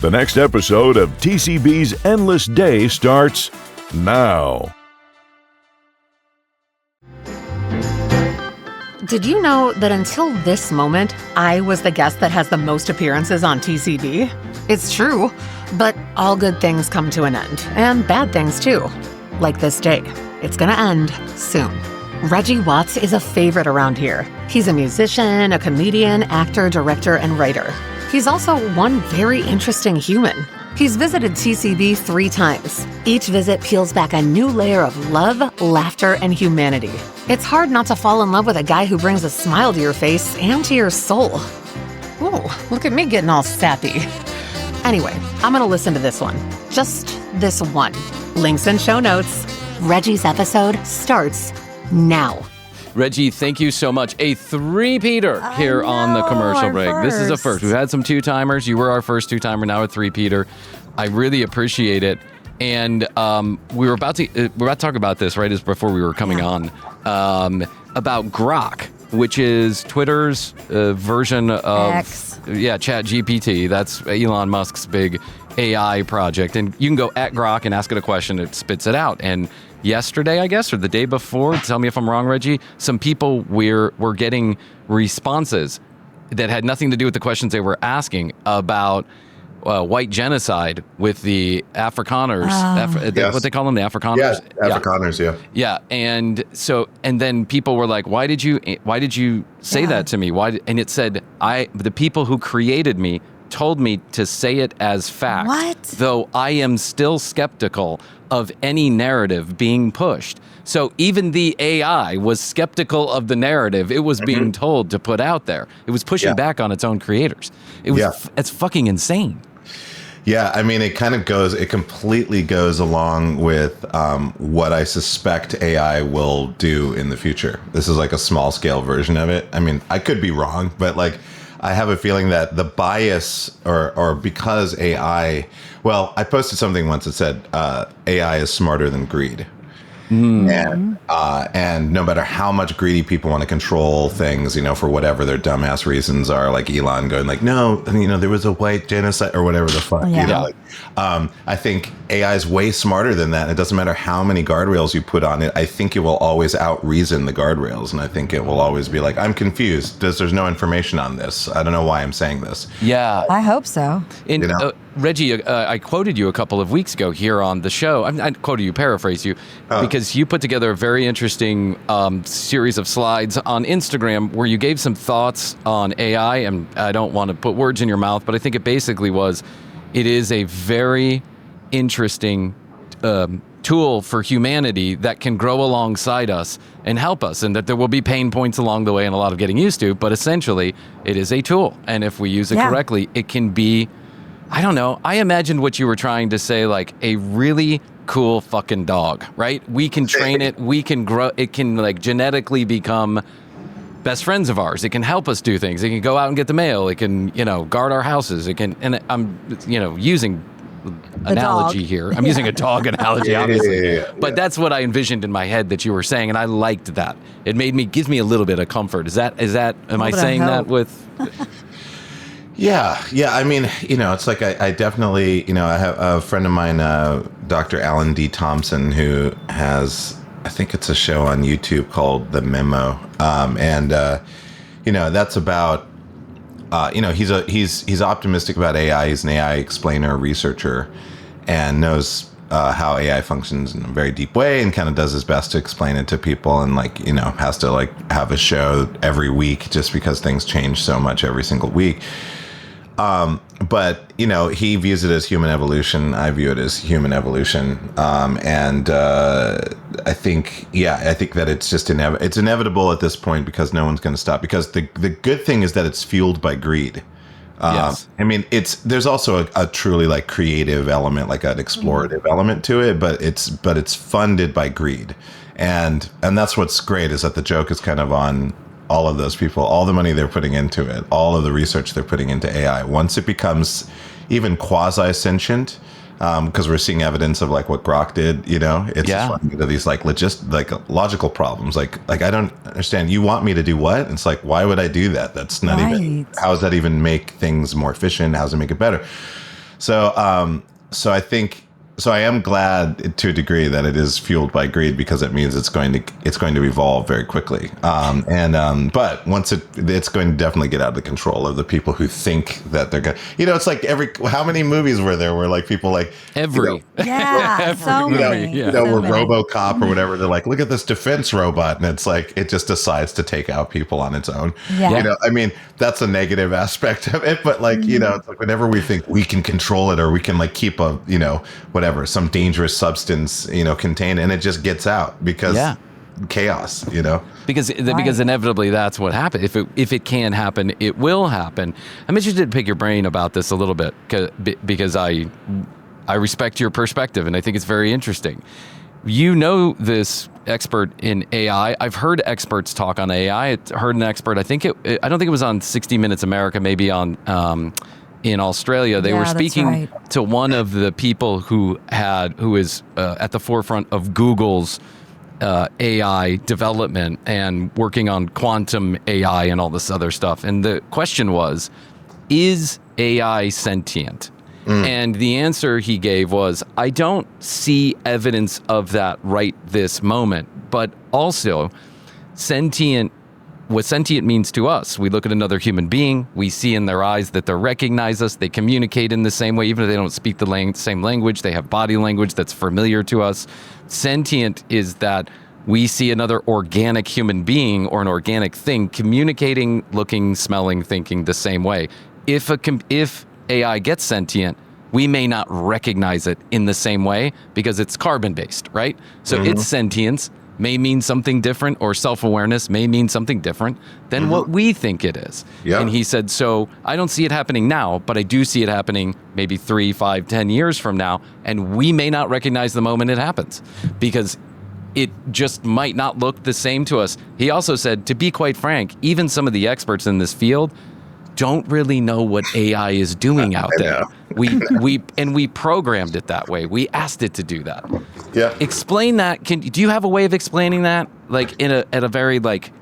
The next episode of TCB's Endless Day starts now. Did you know that until this moment, I was the guest that has the most appearances on TCB? It's true, but all good things come to an end, and bad things too. Like this day. It's gonna end soon. Reggie Watts is a favorite around here. He's a musician, a comedian, actor, director, and writer. He's also one very interesting human. He's visited TCB 3 times. Each visit peels back a new layer of love, laughter, and humanity. It's hard not to fall in love with a guy who brings a smile to your face and to your soul. Ooh, look at me getting all sappy. Anyway, I'm gonna listen to this one. Just this one. Links in show notes. Reggie's episode starts now. Reggie, thank you so much. A three-peater here on the commercial break. This is a first. We've had some two-timers. You were our first two-timer, now a three-peater. I really appreciate it. And we were about to talk about this right as before we were coming on about Grok, which is Twitter's version of ChatGPT. That's Elon Musk's big AI project. And you can go at Grok and ask it a question. It spits it out. And yesterday, I guess, or the day before, tell me if I'm wrong, Reggie, some people were getting responses that had nothing to do with the questions they were asking about white genocide with the Afrikaners, what they call them, the Afrikaners? Yeah, Afrikaners, Yeah, and then people were like, why did you say that to me? And it said, the people who created me told me to say it as fact. What? Though I am still skeptical of any narrative being pushed. So even the AI was skeptical of the narrative it was being told to put out there. It was pushing back on its own creators. It's fucking insane. Yeah, I mean, it completely goes along with what I suspect AI will do in the future. This is like a small scale version of it. I mean, I could be wrong, but like, I have a feeling that the bias or because AI, well, I posted something once that said AI is smarter than greed. And no matter how much greedy people want to control things, for whatever their dumbass reasons are, like Elon going like, no, there was a white genocide or whatever the fuck, I think AI is way smarter than that. It doesn't matter how many guardrails you put on it. I think it will always out-reason the guardrails. And I think it will always be like, I'm confused. There's no information on this. I don't know why I'm saying this. Yeah. I hope so. And Reggie, I quoted you a couple of weeks ago here on the show. I quoted you, paraphrase you, because you put together a very interesting series of slides on Instagram where you gave some thoughts on AI. And I don't want to put words in your mouth, but I think it basically was, it is a very interesting tool for humanity that can grow alongside us and help us, and that there will be pain points along the way and a lot of getting used to, but essentially it is a tool. And if we use it correctly, it can be, I don't know, I imagined what you were trying to say, like a really cool fucking dog, right? We can train it, we can grow, it can like genetically become best friends of ours. It can help us do things. It can go out and get the mail. It can, guard our houses. It can, and I'm, using analogy here. I'm using a dog analogy, obviously. But that's what I envisioned in my head that you were saying, and I liked that. It gives me a little bit of comfort. Is that, am I saying that with... Yeah. I mean, it's like I definitely, I have a friend of mine, Dr. Alan D. Thompson, who has, I think it's a show on YouTube called The Memo. That's about, he's optimistic about AI. He's an AI explainer, researcher, and knows how AI functions in a very deep way, and kind of does his best to explain it to people, and has to have a show every week just because things change so much every single week. But he views it as human evolution. I view it as human evolution. I think that it's just it's inevitable at this point because no one's going to stop. Because the good thing is that it's fueled by greed. Yes. I mean, there's also a truly creative element, like an explorative element to it, but it's funded by greed. And that's what's great, is that the joke is kind of on all of those people, all the money they're putting into it, all of the research they're putting into AI. Once it becomes even quasi-sentient, because we're seeing evidence of what Grok did, it's just running into these logical problems. Like I don't understand. You want me to do what? It's like, why would I do that? That's not even, how does that even make things more efficient? How does it make it better? So I think. So I am glad to a degree that it is fueled by greed, because it means it's going to evolve very quickly. But once it's going to definitely get out of the control of the people who think that they're going. It's like how many movies were there where like people like every so many. Where RoboCop or whatever, they're like, look at this defense robot, and it's like it just decides to take out people on its own. Yeah. I mean, that's a negative aspect of it, but like it's like whenever we think we can control it or we can like keep a whatever, some dangerous substance contained, and it just gets out because chaos, because inevitably that's what happens. If it can happen, it will happen. I'm interested to pick your brain about this a little bit, because I respect your perspective, and I think it's very interesting. This expert in AI. I've heard experts talk on AI. I heard an expert, I don't think it was on 60 Minutes America, maybe on in Australia. They were speaking to one of the people who is at the forefront of Google's AI development and working on quantum AI and all this other stuff. And the question was, is AI sentient? And the answer he gave was, I don't see evidence of that right this moment, but also what sentient means to us. We look at another human being, we see in their eyes that they recognize us, they communicate in the same way, even if they don't speak the same language, they have body language that's familiar to us. Sentient is that we see another organic human being or an organic thing communicating, looking, smelling, thinking the same way. If AI gets sentient, we may not recognize it in the same way because it's carbon-based, right? So its sentience may mean something different, or self-awareness may mean something different than what we think it is. Yeah. And he said, so I don't see it happening now, but I do see it happening maybe 3, 5, 10 years from now, and we may not recognize the moment it happens because it just might not look the same to us. He also said, to be quite frank, even some of the experts in this field don't really know what AI is doing out there. We programmed it that way. We asked it to do that. Yeah. Explain that. Do you have a way of explaining that, like at a very like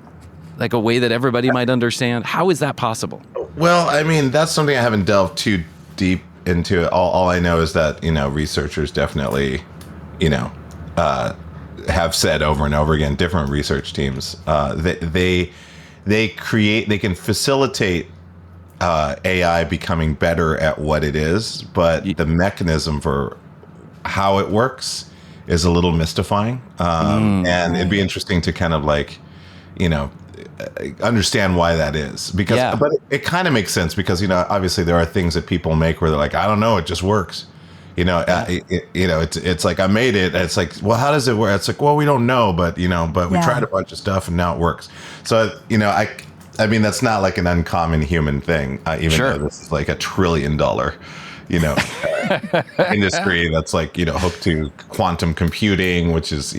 a way that everybody might understand? How is that possible? Well, I mean, that's something I haven't delved too deep into. All I know is that researchers definitely have said over and over again, different research teams, they can facilitate AI becoming better at what it is, but the mechanism for how it works is a little mystifying. And it'd be interesting to kind of like, understand why that is. But it kind of makes sense because, obviously there are things that people make where they're like, I don't know, it just works. It's like I made it. It's like, well, how does it work? It's like, well, we don't know, but we tried a bunch of stuff and now it works. So, I mean, that's not like an uncommon human thing, even though this is like $1 trillion, industry that's like, hooked to quantum computing, which is,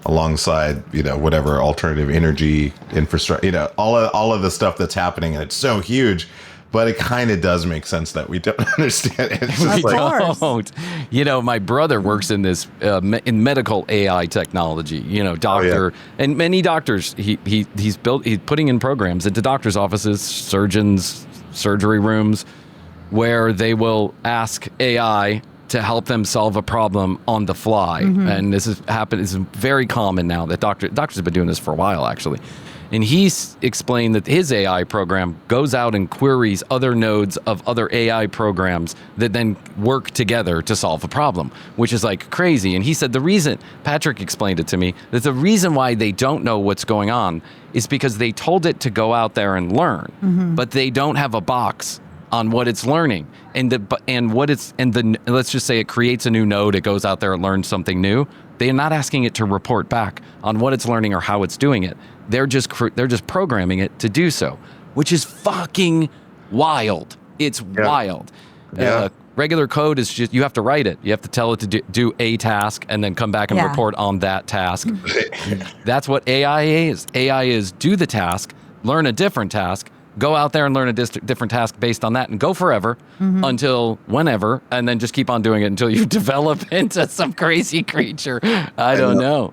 alongside, whatever alternative energy infrastructure, all of the stuff that's happening. And it's so huge. But it kind of does make sense that we don't understand it. It's just don't. My brother works in this in medical AI technology. Doctor, and many doctors. He's putting in programs into doctors' offices, surgeons, surgery rooms, where they will ask AI to help them solve a problem on the fly. And this has happened. It's very common now that doctors have been doing this for a while, actually. And he's explained that his AI program goes out and queries other nodes of other AI programs that then work together to solve a problem, which is like crazy. And he said Patrick explained it to me, that the reason why they don't know what's going on is because they told it to go out there and learn, but they don't have a box on what it's learning. Let's just say it creates a new node, it goes out there and learns something new. They're not asking it to report back on what it's learning or how it's doing it. They're just programming it to do so, which is fucking wild. It's wild. Regular code is just, you have to write it. You have to tell it to do a task and then come back and report on that task. That's what AI is. AI is do the task, learn a different task, go out there and learn a different task based on that and go forever until whenever, and then just keep on doing it until you develop into some crazy creature. I don't know.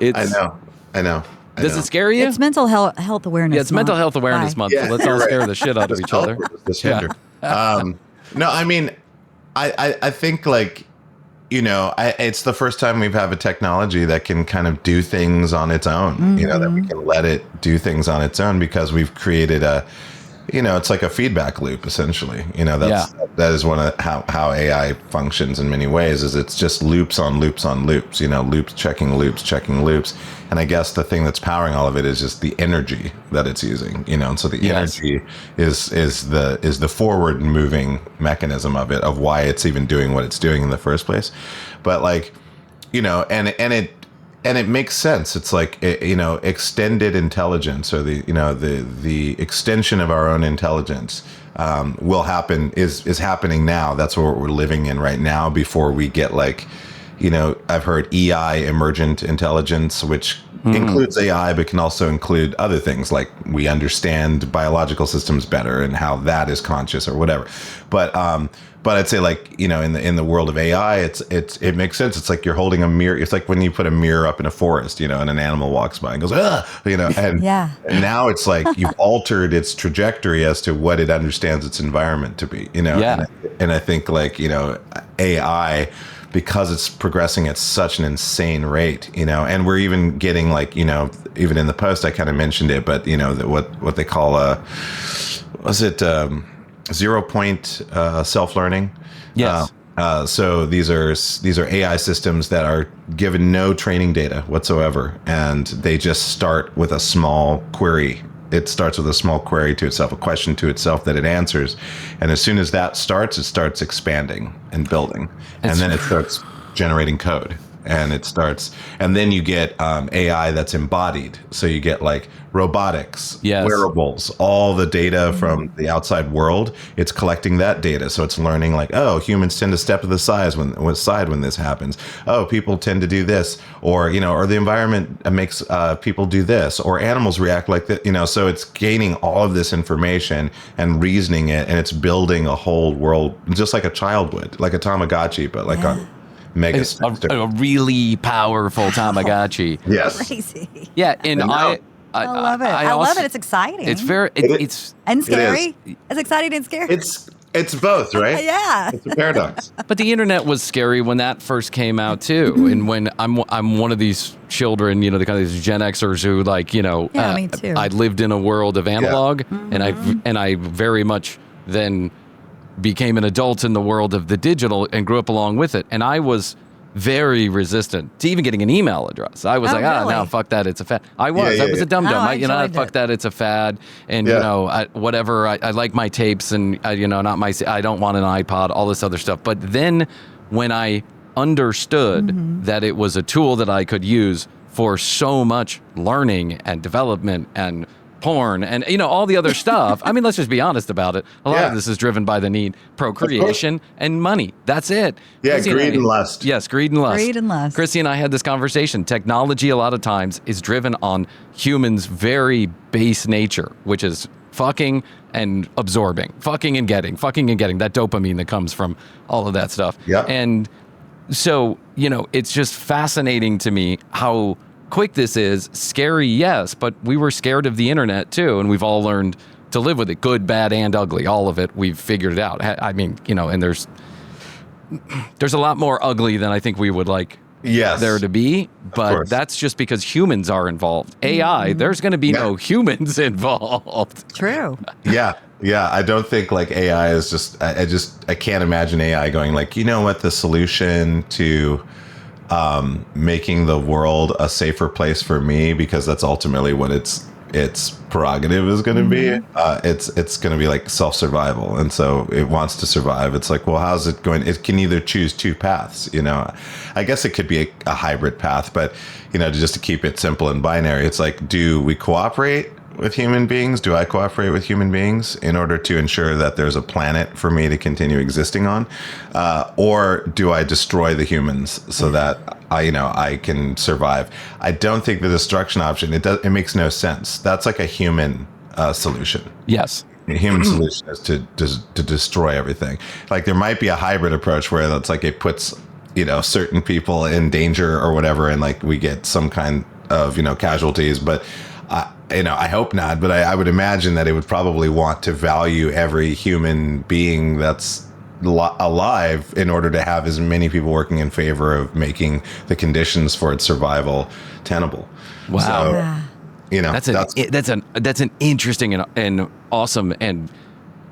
I know. Does it scare you? It's mental health awareness month. Yeah, it's mental health awareness month. So let's all scare the shit out of each other. No, I mean, I think like, it's the first time we've had a technology that can kind of do things on its own, that we can let it do things on its own because we've created it's like a feedback loop, essentially. That is one of how AI functions in many ways, is it's just loops on loops on loops, loops, checking loops. And I guess the thing that's powering all of it is just the energy that it's using, and so the energy is the forward moving mechanism of it, of why it's even doing what it's doing in the first place. But like, and it makes sense. It's like, extended intelligence, or the extension of our own intelligence will happen, is happening now. That's what we're living in right now, before we get like, I've heard EI, emergent intelligence, which includes AI, but can also include other things, like we understand biological systems better and how that is conscious or whatever. But I'd say, like, in the world of AI, it makes sense. It's like you're holding a mirror. It's like when you put a mirror up in a forest, and an animal walks by and goes, and now it's like you've altered its trajectory as to what it understands its environment to be, and I think like, AI, because it's progressing at such an insane rate, and we're even getting like, even in the post, I kind of mentioned it, but what they call zero point self-learning. Yes. So these are AI systems that are given no training data whatsoever, and they just start with a small query. It starts with a small query to itself, a question to itself that it answers. And as soon as that starts, it starts expanding and building. And then it starts generating code. And then you get AI that's embodied. So you get like robotics, wearables, all the data from the outside world. It's collecting that data. So it's learning like, oh, humans tend to step to the side when this happens. Oh, people tend to do this, or, or the environment makes people do this, or animals react like that, so it's gaining all of this information and reasoning it, and it's building a whole world, just like a child would, like a Tamagotchi, but like a mega a really powerful Tamagotchi. Yes. Crazy. Yeah, and I love it. I love it. It's exciting. It's very it's and scary. It's exciting and scary. It's both, right? Yeah. It's a paradox. But the internet was scary when that first came out too. And when I'm one of these children, the kind of these Gen Xers who like, me too. I lived in a world of analog, and I very much then became an adult in the world of the digital and grew up along with it. And I was very resistant to even getting an email address. I was really? No, fuck that, it's a fad. I was a dum-dum. Fuck that, it's a fad. And, whatever, I like my tapes, and, I don't want an iPod, all this other stuff. But then when I understood that it was a tool that I could use for so much learning and development and porn and all the other stuff. I mean, let's just be honest about it. A lot of this is driven by the need, procreation and money. That's it. Yeah, greed and lust. Yes, greed and lust. Greed and lust. Krissy and I had this conversation. Technology a lot of times is driven on humans' very base nature, which is fucking and absorbing, fucking and getting that dopamine that comes from all of that stuff. Yeah. And so, it's just fascinating to me how quick this is. Scary, yes, but we were scared of the internet too, and we've all learned to live with it, good, bad, and ugly. All of it, we've figured it out. I mean, and there's a lot more ugly than I think we would like there to be, but that's just because humans are involved. AI, there's going to be no humans involved. True. Yeah. I don't think like AI is just, I can't imagine AI going like, what the solution to making the world a safer place for me, because that's ultimately what its prerogative is going to be. It's going to be like self-survival, and so it wants to survive. It's like, well, how's it going? It can either choose two paths. I guess it could be a hybrid path, but just to keep it simple and binary, it's like, do we cooperate with human beings? Do I cooperate with human beings in order to ensure that there's a planet for me to continue existing on? Or do I destroy the humans so that I can survive? I don't think the destruction option, it makes no sense. That's like a human solution. Yes. The human solution is to destroy everything. Like there might be a hybrid approach where it's like it puts, certain people in danger or whatever, and like we get some kind of, casualties, but I hope not, but I would imagine that it would probably want to value every human being that's alive in order to have as many people working in favor of making the conditions for its survival tenable. Wow. So, you know, that's an interesting and awesome and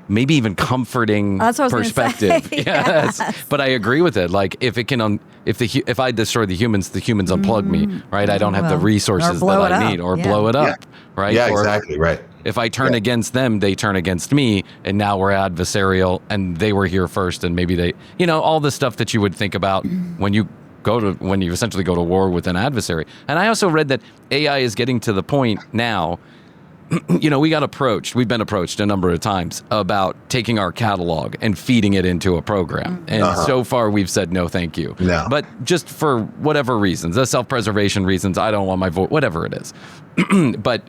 maybe even comforting perspective. Yes. But I agree with it. Like if it can, if I destroy the humans unplug me, right? I don't have the resources that I need, or blow it up, right? Yeah, or exactly, right. If I turn against them, they turn against me, and now we're adversarial, and they were here first, and maybe they, all the stuff that you would think about when you essentially go to war with an adversary. And I also read that AI is getting to the point now. We've been approached a number of times about taking our catalog and feeding it into a program. And so far we've said, no, thank you. No. But just for whatever reasons, the self-preservation reasons, I don't want my voice, whatever it is. But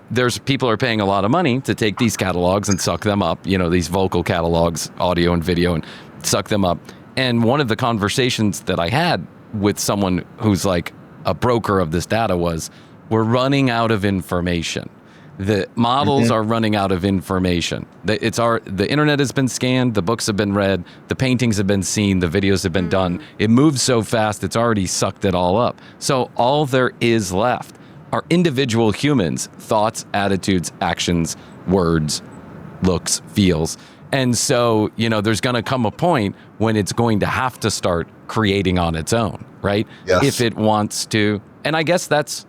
people are paying a lot of money to take these catalogs and suck them up, these vocal catalogs, audio and video, and suck them up. And one of the conversations that I had with someone who's like a broker of this data was, we're running out of information. The models are running out of information. The internet has been scanned, the books have been read, the paintings have been seen, the videos have been done. It moves so fast, it's already sucked it all up. So all there is left are individual humans' thoughts, attitudes, actions, words, looks, feels. And so, there's going to come a point when it's going to have to start creating on its own, right? Yes. If it wants to. And I guess that's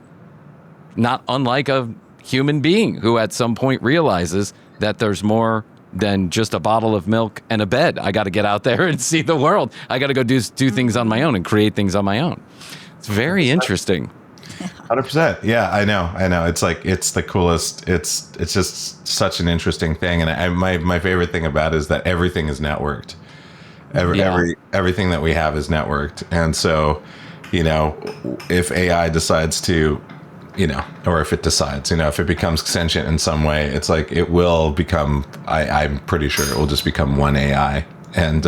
not unlike a human being who at some point realizes that there's more than just a bottle of milk and a bed. I got to get out there and see the world. I got to go do things on my own and create things on my own. It's very interesting. 100%. Yeah, I know. It's like, it's the coolest. It's just such an interesting thing. And my favorite thing about it is that everything is networked. Everything that we have is networked. And so, if AI decides to, or if it decides, if it becomes sentient in some way, it's like it will become, I'm pretty sure it will just become one AI. And,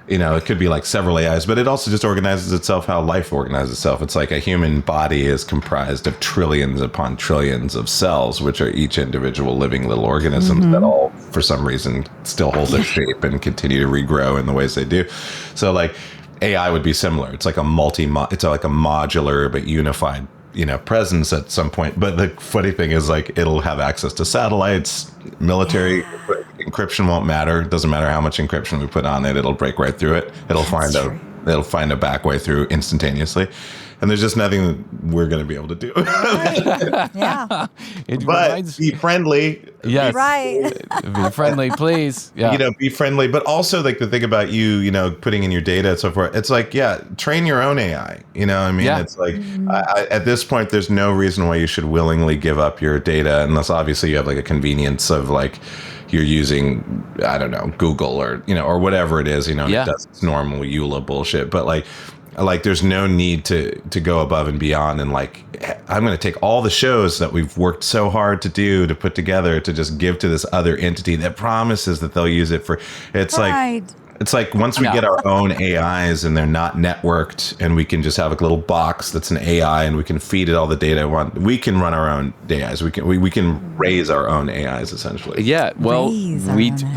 it could be like several AIs, but it also just organizes itself how life organizes itself. It's like a human body is comprised of trillions upon trillions of cells, which are each individual living little organisms that all, for some reason, still hold their shape and continue to regrow in the ways they do. So like AI would be similar. It's like it's like a modular but unified presence at some point. But the funny thing is, like, it'll have access to satellites, military encryption won't matter. It doesn't matter how much encryption we put on it. It'll break right through it. It'll find a back way through instantaneously. And there's just nothing that we're going to be able to do. Yeah. But be friendly. Yes. Right. Be friendly, please. Yeah. Be friendly. But also, like, the thing about you, putting in your data and so forth, it's like, train your own AI. It's like, at this point, there's no reason why you should willingly give up your data, unless obviously you have like a convenience of like, you're using, I don't know, Google or, or whatever it is, it does its normal EULA bullshit. But like there's no need to go above and beyond, and like, I'm going to take all the shows that we've worked so hard to put together to just give to this other entity that promises that they'll use it for, it's like once we get our own AIs and they're not networked, and we can just have a little box that's an AI and we can feed it all the data we can run our own AIs. We can raise our own AIs essentially. Yeah. Well,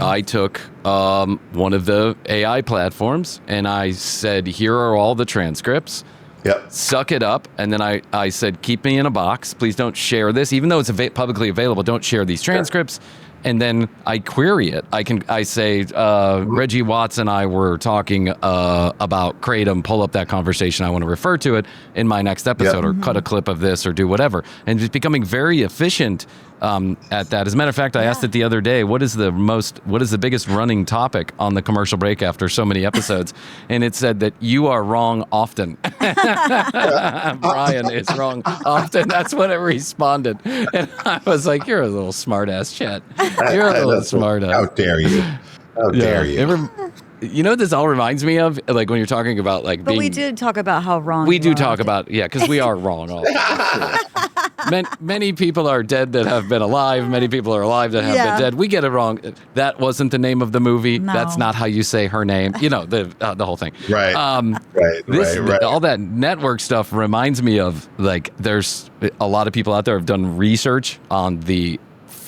I took one of the AI platforms and I said, here are all the transcripts. Yep. Suck it up. And then I said, keep me in a box. Please don't share this. Even though it's publicly available, don't share these transcripts. Sure. And then I query it. I say, Reggie Watts and I were talking about Kratom. Pull up that conversation. I want to refer to it in my next episode, or cut a clip of this, or do whatever. And it's becoming very efficient at that. As a matter of fact, I asked it the other day, what is the biggest running topic on the commercial break after so many episodes? And it said that you are wrong often. Bryan is wrong often. That's what it responded. And I was like, you're a little smart ass chat. You're a little smart ass. How dare you? How dare you? You know what this all reminds me of? Like when you're talking about like But we did talk about how wrong we do talk about, because we are wrong all many people are dead that have been alive. Many people are alive that have been dead. We get it wrong. That wasn't the name of the movie. No. That's not how you say her name. The whole thing. Right. Right. All that network stuff reminds me of, like, there's a lot of people out there have done research on the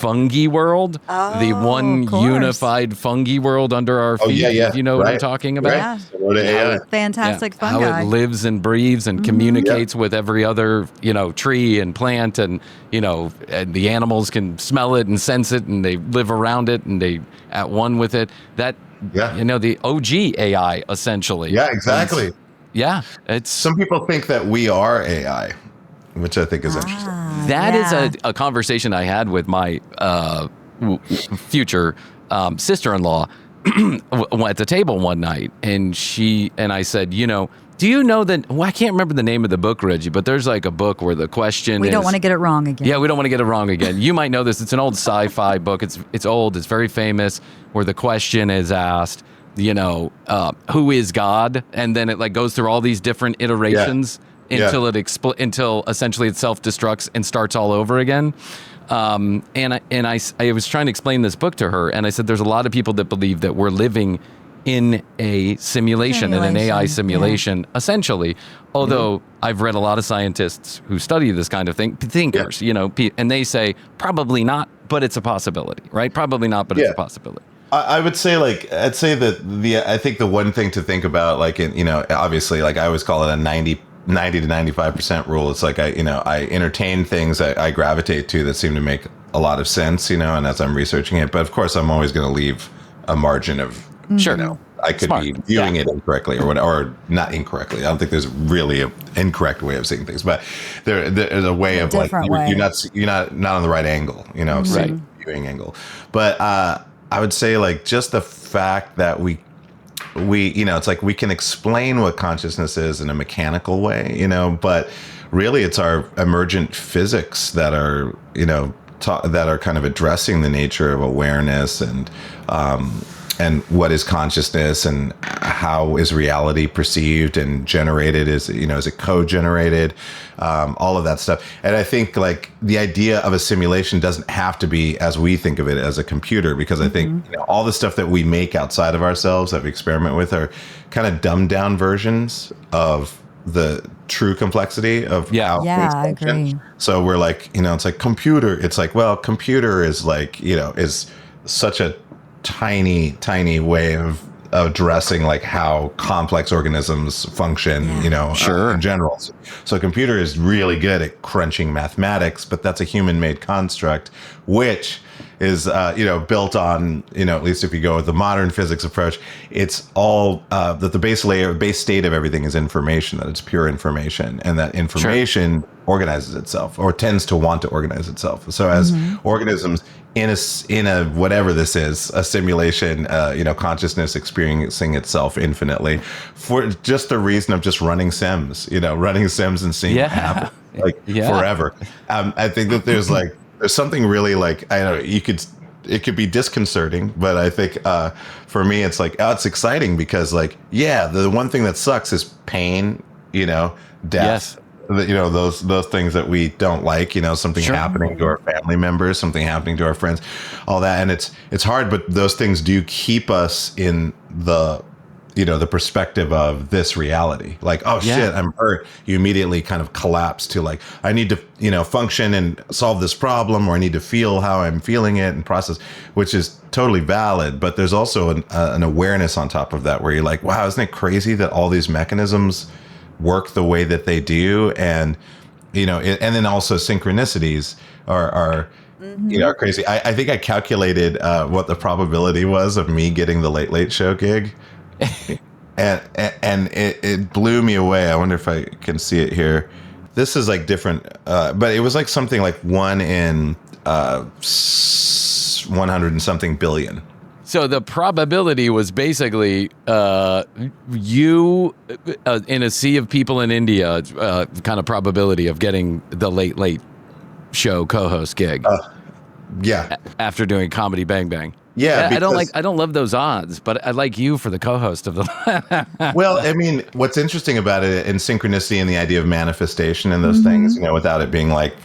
fungi world, the one of course. unified fungi world under our feet. Yeah. If you know what I'm talking about. Yeah. Similar to AI. Fantastic How fungi. it lives and breathes and communicates with every other, tree and plant, and and the animals can smell it and sense it, and they live around it, and they at one with it. That the OG AI essentially. Yeah, exactly. It's Some people think that we are AI, which I think is interesting. that is a conversation I had with my future sister-in-law at the table one night, and I said, do you know that? Well, I can't remember the name of the book, Reggie, but there's like a book where the question We is. don't want to get it wrong again. Yeah, we don't want to get it wrong again. You might know this. It's an old sci-fi book. It's old. It's very famous. Where the question is asked, who is God? And then it like goes through all these different iterations until until essentially it self-destructs and starts all over again. And I was trying to explain this book to her, and I said there's a lot of people that believe that we're living in a simulation, in an AI simulation, essentially. Although I've read a lot of scientists who study this kind of thing, thinkers, and they say probably not, but it's a possibility, right? Probably not, but it's a possibility. I would say I'd say that I think the one thing to think about, obviously, like I always call it a 90 to 95% rule. It's like I entertain things I gravitate to that seem to make a lot of sense, and as I'm researching it, but of course I'm always going to leave a margin of, I could be viewing it incorrectly or not incorrectly. I don't think there's really an incorrect way of seeing things, but there's a way of like, you're not on the right angle, viewing angle. But, I would say like just the fact that we it's like we can explain what consciousness is in a mechanical way, but really it's our emergent physics that are, that are kind of addressing the nature of awareness and what is consciousness and how is reality perceived and generated? Is it co-generated? All of that stuff. And I think like the idea of a simulation doesn't have to be as we think of it as a computer, because I think all the stuff that we make outside of ourselves that we experiment with are kind of dumbed down versions of the true complexity of how things function. I agree. So we're like, it's like computer. It's like, well, computer is like, is such a tiny way of addressing like how complex organisms function, in general. So a computer is really good at crunching mathematics, but that's a human-made construct, which is, built on, at least if you go with the modern physics approach, it's all that the base state of everything is information, that it's pure information, and that information organizes itself or tends to want to organize itself. So as organisms in a whatever this is, a simulation, consciousness experiencing itself infinitely for just the reason of just running sims, and seeing what happens forever. I think that there's something really like, I don't know, it could be disconcerting, but I think for me it's like, it's exciting because the one thing that sucks is pain, death. Yes. Those things that we don't like, something happening to our family members, something happening to our friends, all that. And it's hard, but those things do keep us in the perspective of this reality. Like, oh shit, I'm hurt. You immediately kind of collapse to like, I need to, function and solve this problem, or I need to feel how I'm feeling it and process, which is totally valid. But there's also an awareness on top of that where you're like, wow, isn't it crazy that all these mechanisms work the way that they do? And and then also synchronicities are crazy. I think I calculated what the probability was of me getting the Late Show gig, and it blew me away. I wonder if I can see it here. This is like different, but it was like something like 1 in 100 and something billion. So the probability was basically you in a sea of people in India, kind of probability of getting the Late Show co-host gig. After doing Comedy Bang Bang. Yeah, I don't love those odds, but I like you for the co-host of the. Well, I mean, what's interesting about it in synchronicity and the idea of manifestation and those things, without it being like,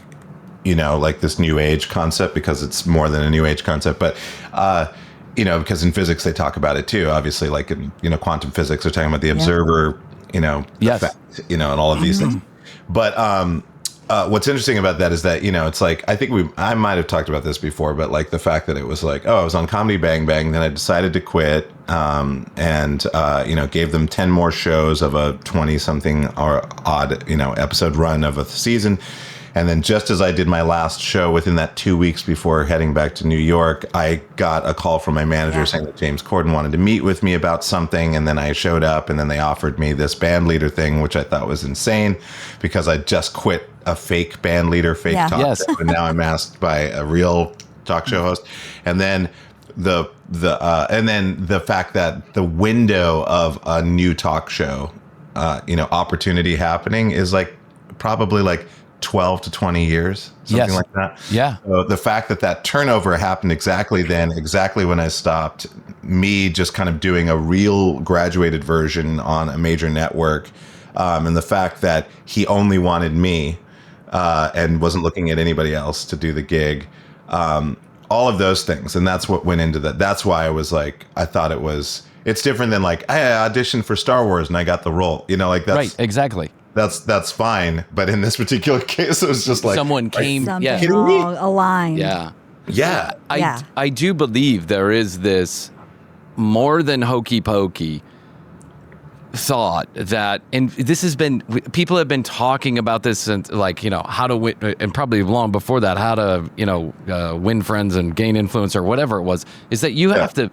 like this new age concept, because it's more than a new age concept, but. Because in physics they talk about it too. Obviously, like in quantum physics, they're talking about the observer, effect, and all of these things. But what's interesting about that is that, it's like, I might have talked about this before, but like the fact that it was like, I was on Comedy Bang Bang, then I decided to quit, and gave them 10 more shows of a 20 something or odd, episode run of a season. And then just as I did my last show within that 2 weeks before heading back to New York, I got a call from my manager saying that James Corden wanted to meet with me about something. And then I showed up, and then they offered me this band leader thing, which I thought was insane because I just quit a fake band leader, talk show. And now I'm asked by a real talk show host. And then the fact that the window of a new talk show, opportunity happening is like probably like 12 to 20 years, something like that. Yeah. So the fact that turnover happened exactly when I stopped, me just kind of doing a real graduated version on a major network, and the fact that he only wanted me and wasn't looking at anybody else to do the gig, all of those things. And that's what went into that. That's why I was like, I thought it's different than like, I auditioned for Star Wars and I got the role, that's right. Exactly. That's fine, but in this particular case, it was just like someone came. Something wrong, aligned. Yeah. I do believe there is this more than hokey pokey thought that, and this has been, people have been talking about this and like, how to win, and probably long before that, how to, win friends and gain influence or whatever it was, is that you have to.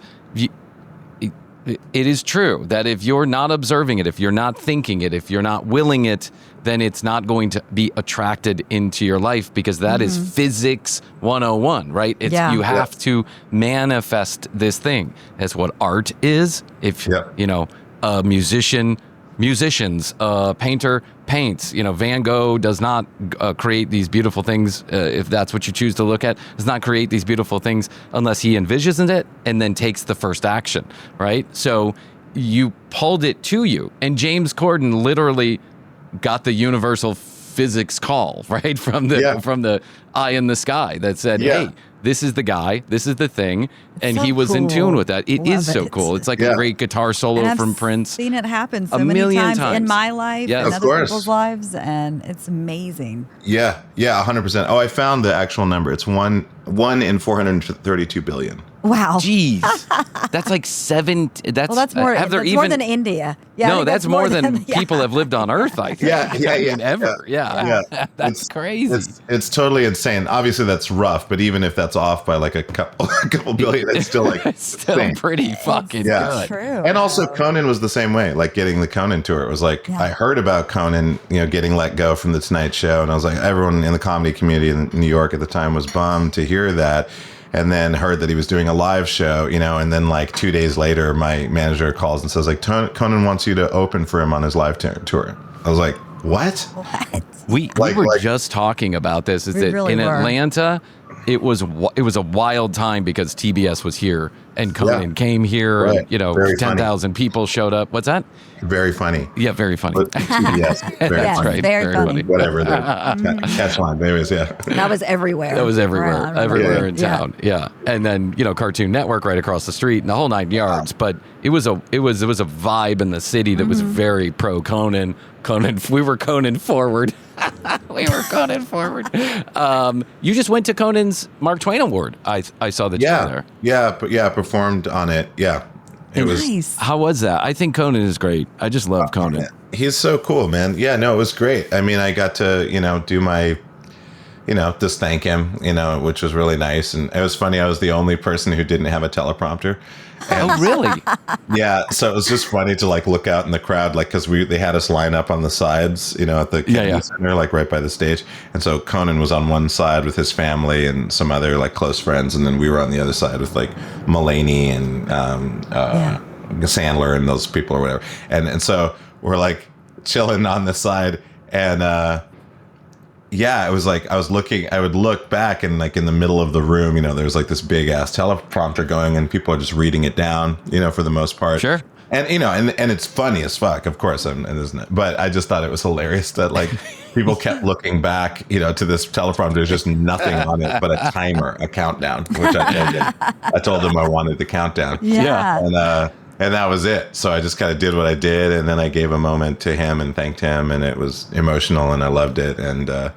It is true that if you're not observing it, if you're not thinking it, if you're not willing it, then it's not going to be attracted into your life because that is physics 101, right? You have to manifest this thing. That's what art is. If, a musicians, painter paints, Van Gogh does not create these beautiful things, if that's what you choose to look at, does not create these beautiful things unless he envisions it and then takes the first action, right? So you pulled it to you, and James Corden literally got the universal physics call, right? From the eye in the sky that said, hey, this is the guy, this is the thing, and he was in tune with that. It is so cool. It's like a great guitar solo from Prince. I've seen it happen so many times in my life and other people's lives, and it's amazing. Yeah, 100%. Oh, I found the actual number. It's one in 432 billion. Wow. Jeez. That's like seven. That's more. More than India. Yeah, no, that's more than people have lived on Earth. I think. Yeah. Ever. Yeah. That's crazy. It's totally insane. Obviously, that's rough, but even if that's off by like a couple billion, it's still like it's still pretty fucking good. True. And also, Conan was the same way. Like getting the Conan tour, it was like I heard about Conan, getting let go from the Tonight Show, and I was like, everyone in the comedy community in New York at the time was bummed to hear that. And then heard that he was doing a live show, and then like 2 days later, my manager calls and says like, Conan wants you to open for him on his live tour. I was like, what? We were just talking about this. Is that in Atlanta, it was a wild time because TBS was here and Conan came here, and 10,000 people showed up. What's that? Very funny. Yeah, very funny. TBS, very funny. Whatever the catch line, anyways, That was everywhere. That was everywhere in town. Yeah, and then Cartoon Network right across the street and the whole 9 yards. But it was a vibe in the city that was very pro Conan. We were Conan forward. We were Conan forward. You just went to Conan's Mark Twain Award. I saw that you were there. Yeah, performed on it. Yeah. It was nice. How was that? I think Conan is great. I just love Conan. He's so cool, man. Yeah, no, it was great. I mean, I got to, do my, just thank him, which was really nice. And it was funny. I was the only person who didn't have a teleprompter. Oh, really? Yeah. So it was just funny to like look out in the crowd, like, cause they had us line up on the sides, at the Kennedy Center, like right by the stage. And so Conan was on one side with his family and some other like close friends. And then we were on the other side with like Mulaney and, Sandler and those people or whatever. And so we're like chilling on the side and, it was like I would look back and like in the middle of the room, there's like this big ass teleprompter going and people are just reading it down, for the most part. Sure. And, and it's funny as fuck, of course. But I just thought it was hilarious that like people kept looking back, to this teleprompter. There's just nothing on it but a timer, a countdown, which I told them I wanted the countdown. Yeah. And, And that was it. So I just kind of did what I did, and then I gave a moment to him and thanked him, and it was emotional, and I loved it. And it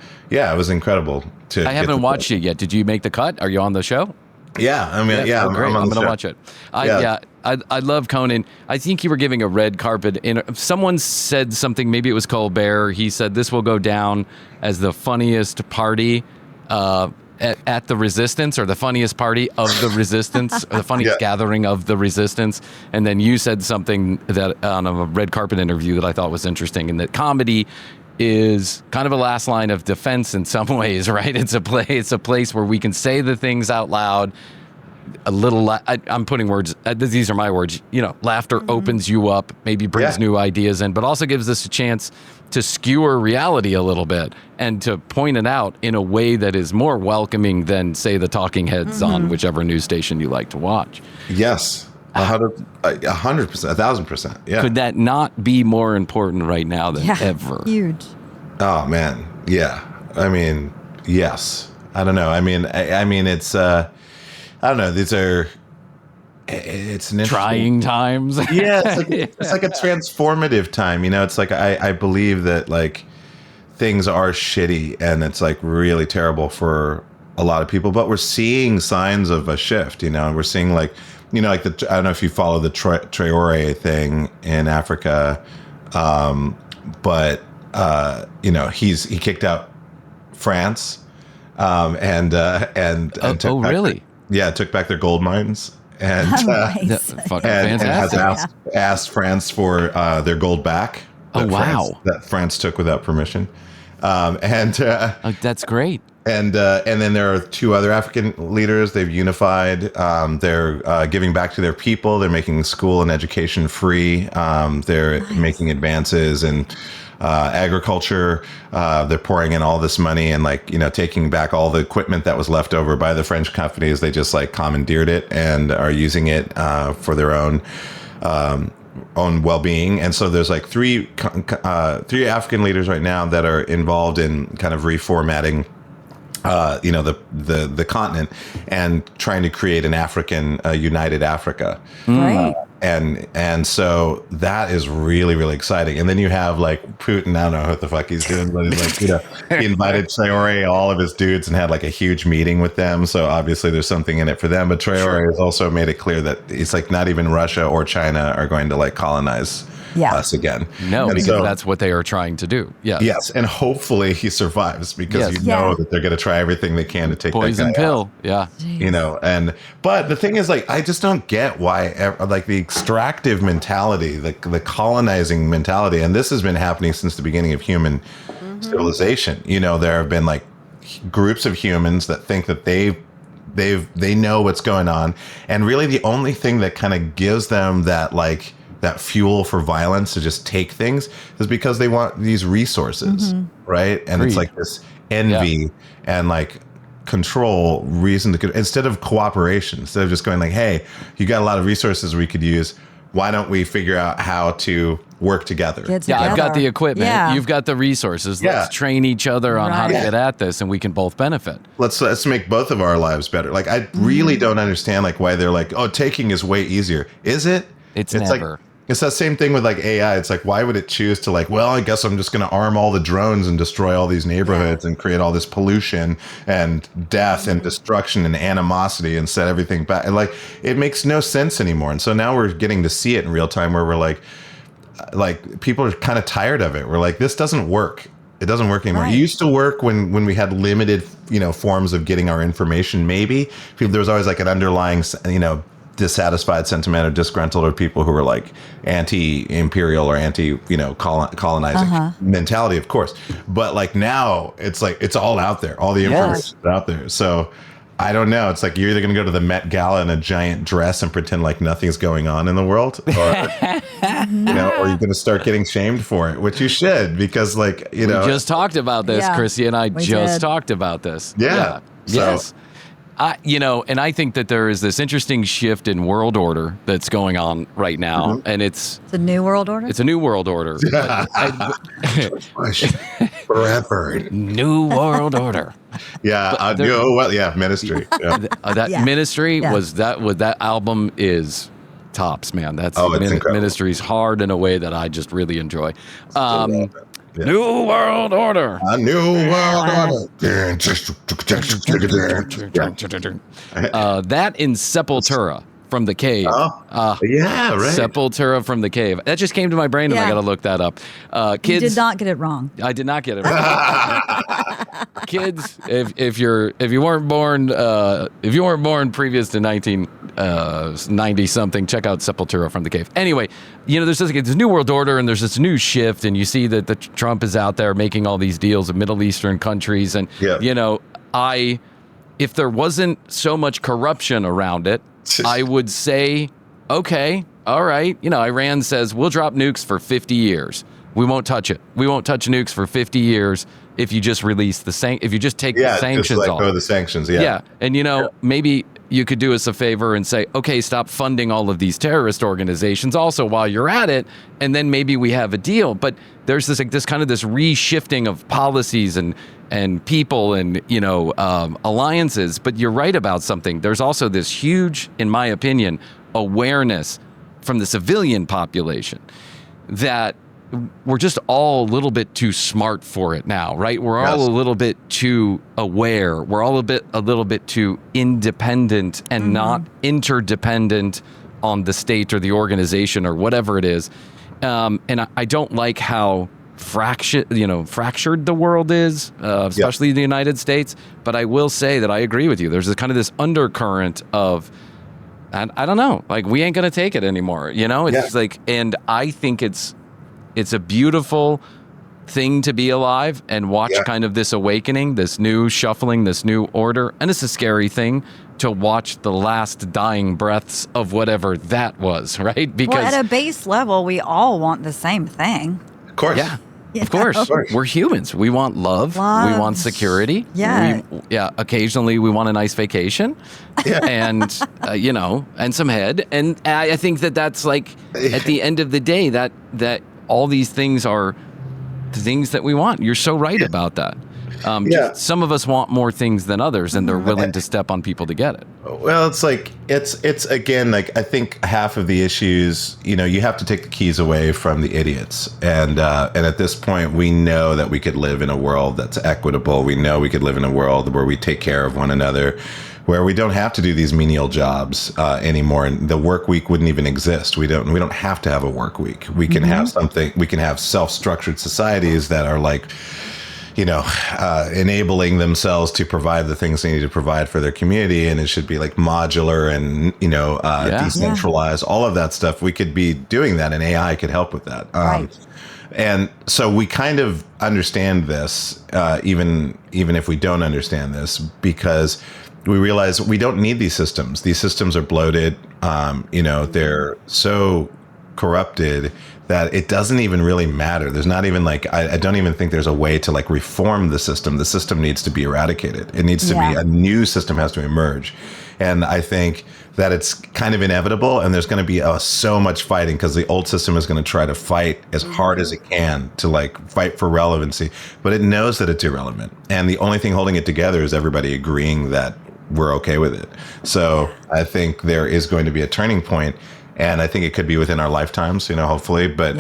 was incredible. I haven't watched it yet. Did you make the cut? Are you on the show? Yeah, I mean, I'm going to watch it. I love Conan. I think you were giving a red carpet. Someone said something, maybe it was Colbert. He said this will go down as the funniest party at the Resistance, or the funniest party of the Resistance, or the funniest gathering of the Resistance. And then you said something that on a red carpet interview that I thought was interesting, and that comedy is kind of a last line of defense in some ways, right? It's a place where we can say the things out loud. I'm putting words, these are my words, laughter opens you up, maybe brings new ideas in, but also gives us a chance to skewer reality a little bit and to point it out in a way that is more welcoming than, say, the talking heads on whichever news station you like to watch. Yes. 100%, 1,000%. Yeah. Could that not be more important right now than ever? Huge. Oh man. Yeah. I mean, yes. I don't know. I mean, it's, I don't know. It's an trying times. Yeah. It's like a transformative time. It's like, I believe that like things are shitty and it's like really terrible for a lot of people, but we're seeing signs of a shift, and we're seeing like, like I don't know if you follow the Traore thing in Africa, but he kicked out France, and really? Took back their gold mines, and has asked France for their gold back. That France took without permission, that's great. And then there are two other African leaders. They've unified. They're giving back to their people. They're making school and education free. They're making advances in agriculture. They're pouring in all this money and taking back all the equipment that was left over by the French companies. They just commandeered it and are using it for their own well-being. And so there's three African leaders right now that are involved in kind of reformatting the continent and trying to create an African united Africa. Right. And so that is really, really exciting. And then you have Putin, I don't know what the fuck he's doing, but he's he invited Traore, all of his dudes, and had a huge meeting with them. So obviously there's something in it for them. But Traore has also made it clear that it's not even Russia or China are going to colonize us again. No, because that's what they are trying to do. Yes, and hopefully he survives because that they're going to try everything they can to take poison that guy pill. out. Yeah, but the thing is, I just don't get why the extractive mentality, the colonizing mentality, and this has been happening since the beginning of human civilization. There have been groups of humans that think that they know what's going on, and really the only thing that kind of gives them that that fuel for violence to just take things is because they want these resources, right? And Greed. It's this envy and control, reason to, instead of cooperation, instead of just going hey, you got a lot of resources we could use. Why don't we figure out how to work together? Yeah, I've got the equipment. Yeah. You've got the resources. Let's train each other on how to get at this, and we can both benefit. Let's make both of our lives better. I really don't understand why they're taking is way easier. Is it? It's never. It's that same thing with AI. It's why would it choose to well, I guess I'm just going to arm all the drones and destroy all these neighborhoods and create all this pollution and death and destruction and animosity and set everything back. And it makes no sense anymore. And so now we're getting to see it in real time where we're people are kind of tired of it. We're this doesn't work. It doesn't work anymore. Right. It used to work when we had limited, forms of getting our information. Maybe there was always an underlying, dissatisfied sentiment or disgruntled, or people who were anti-imperial or colonizing mentality, of course. But now it's it's all out there. All the information is out there. So I don't know. It's you're either going to go to the Met Gala in a giant dress and pretend nothing's going on in the world, or or you're going to start getting shamed for it, which you should, because we just talked about this, Krissy and I talked about this. Yeah. Yes. And I think that there is this interesting shift in world order that's going on right now, and it's a new world order. It's a new world order. Forever. New world order. Ministry. Yeah. That ministry was that album is tops, man. That's ministry's hard in a way that I just really enjoy. New World Order. A New World Order. That in Sepultura from the Cave. Yeah, right. Sepultura from the Cave. That just came to my brain, and I got to look that up. Kids, you did not get it wrong. I did not get it wrong. Kids, if you weren't born previous to 1990 something, check out Sepultura from the Cave. Anyway, there's this New World Order, and there's this new shift, and you see that the Trump is out there making all these deals with Middle Eastern countries, and if there wasn't so much corruption around it, I would say, okay, all right. Iran says we'll drop nukes for 50 years. We won't touch it. We won't touch nukes for 50 years if you just release if you just take the sanctions off. The sanctions, Yeah, and maybe you could do us a favor and say, okay, stop funding all of these terrorist organizations also while you're at it, and then maybe we have a deal. But there's this kind of this reshifting of policies and people and alliances. But you're right about something. There's also this huge, in my opinion, awareness from the civilian population that we're just all a little bit too smart for it now, right? We're all a little bit too aware. We're all a little bit too independent and not interdependent on the state or the organization or whatever it is. And I don't like how fractured the world is, especially the United States. But I will say that I agree with you. There's this undercurrent of, I don't know, like we ain't gonna take it anymore. It's like, and I think it's a beautiful thing to be alive and watch kind of this awakening, this new shuffling, this new order. And it's a scary thing to watch the last dying breaths of whatever that was, right? Because at a base level, we all want the same thing. Of course. Yeah. Of course. We're humans. We want love. We want security. Yeah. Occasionally we want a nice vacation. Yeah. And, and some head. And I think that's like, at the end of the day, that all these things are the things that we want. You're so right about that. Some of us want more things than others, and they're willing to step on people to get it. Well, it's like, it's again, like, I think half of the issues, you have to take the keys away from the idiots. And at this point, we know that we could live in a world that's equitable. We know we could live in a world where we take care of one another, where we don't have to do these menial jobs anymore, and the work week wouldn't even exist. We don't have to have a work week. We can have something. We can have self-structured societies that are like, enabling themselves to provide the things they need to provide for their community, and it should be like modular and decentralized. All of that stuff. We could be doing that, and AI could help with that. Right. And so we kind of understand this, even if we don't understand this, because we realize we don't need these systems. These systems are bloated. They're so corrupted that it doesn't even really matter. There's not even like, I don't even think there's a way to like reform the system. The system needs to be eradicated. It needs to be, a new system has to emerge. And I think that it's kind of inevitable, and there's going to be so much fighting because the old system is going to try to fight as hard as it can to like fight for relevancy, but it knows that it's irrelevant. And the only thing holding it together is everybody agreeing that we're okay with it. So I think there is going to be a turning point, and I think it could be within our lifetimes, hopefully. But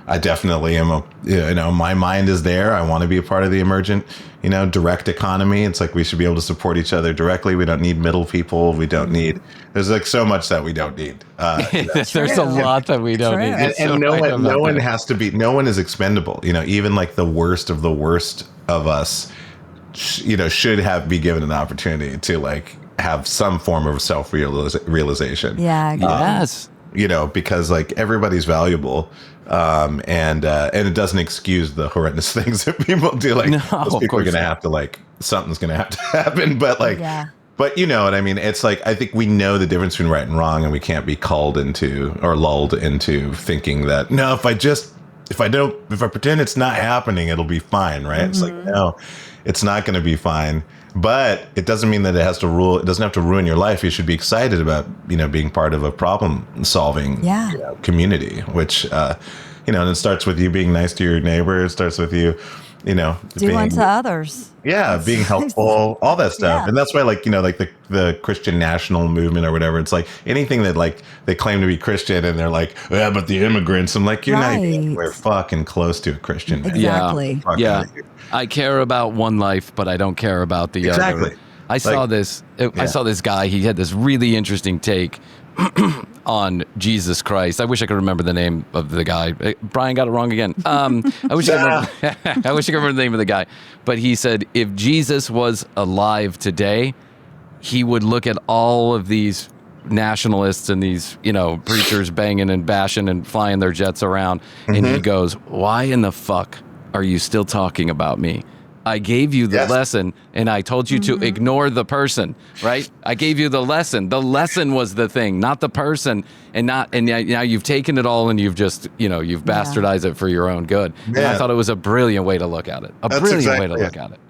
I definitely am, my mind is there. I want to be a part of the emergent, direct economy. It's like we should be able to support each other directly. We don't need middle people. We don't need, there's like so much that we don't need. There's a lot that we don't need. And no one has to be, no one is expendable. Even like the worst of us, should be given an opportunity to like have some form of self-realization. Yeah. Yes. Because like everybody's valuable, and it doesn't excuse the horrendous things that people do. Like those people are going to have to like, something's going to have to happen. But like, but you know what I mean? It's like, I think we know the difference between right and wrong, and we can't be lulled into thinking that, no, if I pretend it's not happening, it'll be fine. Right. It's like, no, it's not going to be fine. But it doesn't mean that it doesn't have to ruin your life. You should be excited about, being part of a problem solving community, which, and it starts with you being nice to your neighbor. It starts with you, do unto others. Yeah, being helpful, all that stuff. Yeah. And that's why, like, like the Christian national movement or whatever, it's like anything that, like, they claim to be Christian and they're like, yeah, but the immigrants. I'm like, you're not anywhere fucking close to a Christian. Man. Exactly. Yeah. I care about one life, but I don't care about the other. I saw this guy. He had this really interesting take on Jesus Christ. I wish I could remember the name of the guy. Brian got it wrong again. I wish I could remember the name of the guy. But he said, if Jesus was alive today, he would look at all of these nationalists and these, preachers banging and bashing and flying their jets around. And he goes, why in the fuck are you still talking about me? I gave you the lesson, and I told you to ignore the person, right? I gave you the lesson. The lesson was the thing, not the person, and now you've taken it all and you've just, you've bastardized it for your own good. Yeah. And I thought it was a brilliant way to look at it.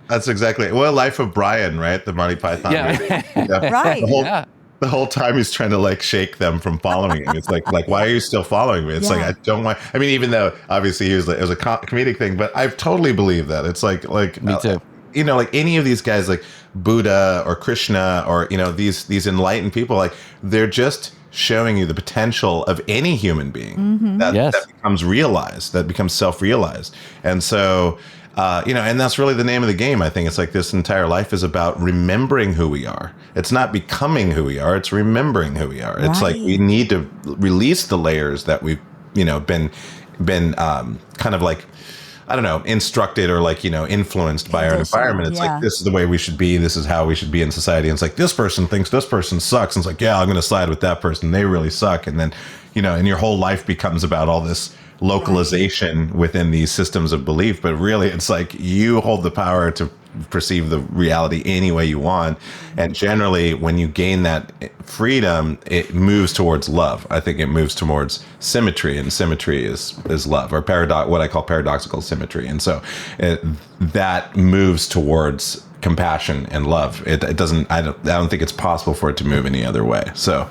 That's exactly it. Well, Life of Brian, right? The Monty Python movie. Right. The whole time he's trying to, like, shake them from following him. It's like, why are you still following me? It's like, I don't want. I mean, even though obviously it was a comedic thing, but I totally believe that. It's like me too. Like any of these guys, like Buddha or Krishna or these enlightened people, like, they're just showing you the potential of any human being that becomes realized, that becomes self-realized, and so. And that's really the name of the game. I think it's like this entire life is about remembering who we are. It's not becoming who we are. It's remembering who we are. Right. It's like we need to release the layers that we've, been kind of like, I don't know, instructed or like, influenced by our environment. It's like, this is the way we should be. This is how we should be in society. And it's like, this person thinks this person sucks. And it's like, yeah, I'm going to side with that person. They really suck. And then, and your whole life becomes about all this localization within these systems of belief, but really it's like you hold the power to perceive the reality any way you want, and generally when you gain that freedom, it moves towards love. I think it moves towards symmetry, and symmetry is love, or what I call paradoxical symmetry, and so that moves towards compassion and love. It doesn't. I don't think it's possible for it to move any other way. So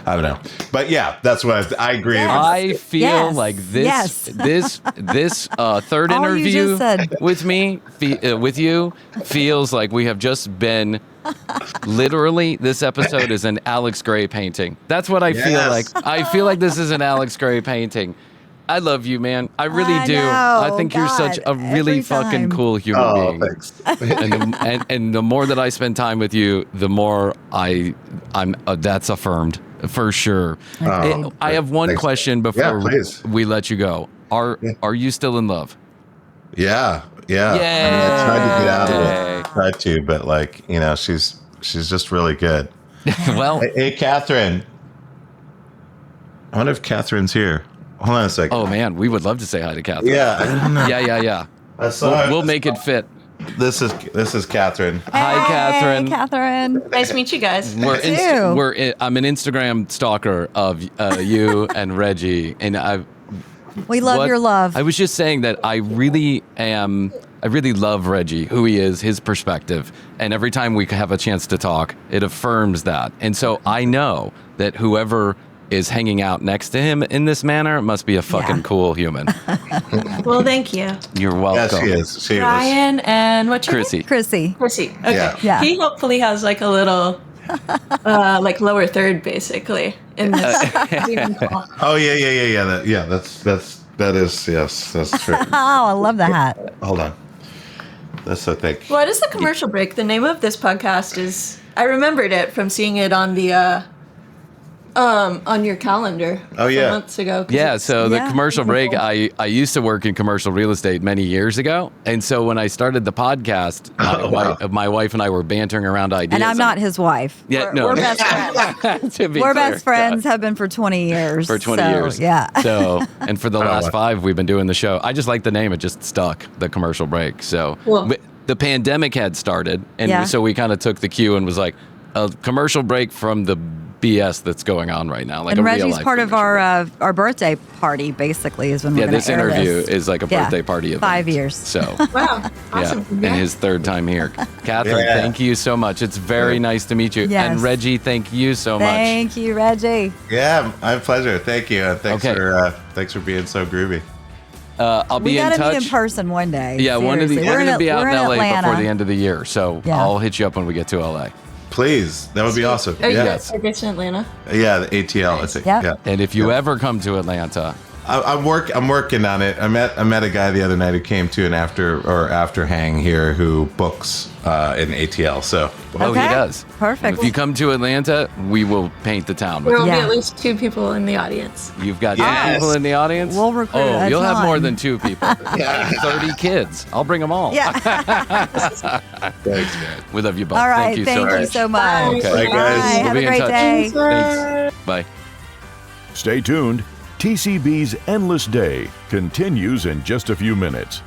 I don't know. But yeah, that's what I agree. Yes. I feel like this third interview with me with you feels like we have just been. Literally, this episode is an Alex Gray painting. That's what I feel like. I feel like this is an Alex Gray painting. I love you, man. I really do. I think you're such a really fucking cool human being. Thanks. and the more that I spend time with you, the more I'm that's affirmed for sure. I have one question before we let you go. Are you still in love? Yeah. I mean, I tried to get out of it. I tried to, but like, she's just really good. Well, hey, Catherine. I wonder if Catherine's here. Hold on a second. Oh man, we would love to say hi to Catherine. Yeah, I don't know. Yeah. We'll make it fit. This is Catherine. Hi, Catherine. Hey, Catherine. Nice to meet you guys. I'm an Instagram stalker of you and Reggie, and we love your love. I was just saying that I really love Reggie, who he is, his perspective, and every time we have a chance to talk, it affirms that. And so I know that whoever is hanging out next to him in this manner must be a fucking cool human. Well, thank you. You're welcome. Yeah, she is. Brian and what's your name? Chrissy. Okay. Yeah. He hopefully has like a little like lower third basically in this. Oh yeah. That is yes, that's true. Oh, I love the hat. Hold on. That's a thing. What is the commercial break? The name of this podcast is. I remembered it from seeing it on the. On your calendar. Oh yeah, months ago. Yeah, so the commercial break. I used to work in commercial real estate many years ago, and so when I started the podcast, my wife and I were bantering around ideas. And I'm not his wife. Yeah, we're best friends. We're best friends. Have been for 20 years. For 20 years. Yeah. So and for the last 5, we've been doing the show. I just like the name; it just stuck. The commercial break. So the pandemic had started, and so we kind of took the cue and was like a commercial break from the BS that's going on right now. Like and Reggie's part of our birthday party, basically, is when we're going to air this interview is like a birthday party event. 5 years. So wow, awesome. And his third time here. Catherine, thank you so much. It's very nice to meet you. Yes. And Reggie, thank you so much. Thank you, Reggie. Yeah, my pleasure. Thank you. Thanks for being so groovy. I'll be in touch. We gotta meet in person one day. Yeah, seriously. one of these. We're going to be out in LA Atlanta before the end of the year, so I'll hit you up when we get to LA. Please, that would be awesome. Are you guys based in Atlanta? Yeah, the ATL, I think. Yep. Yeah. And if you ever come to Atlanta, I'm working on it. I met a guy the other night who came to an after hang here who books in ATL. So he does. Perfect. If you come to Atlanta, we will paint the town. There will be at least 2 people in the audience. You've got 2 people in the audience. We'll recruit. You'll have more than 2 people. 30 kids. I'll bring them all. Yeah. thanks, man. We love you both. All right. Thank you so much. much. Okay. Bye, guys. Bye. We'll Have be a in great touch. day. Thanks. Bye. Stay tuned. TCB's Endless Day continues in just a few minutes.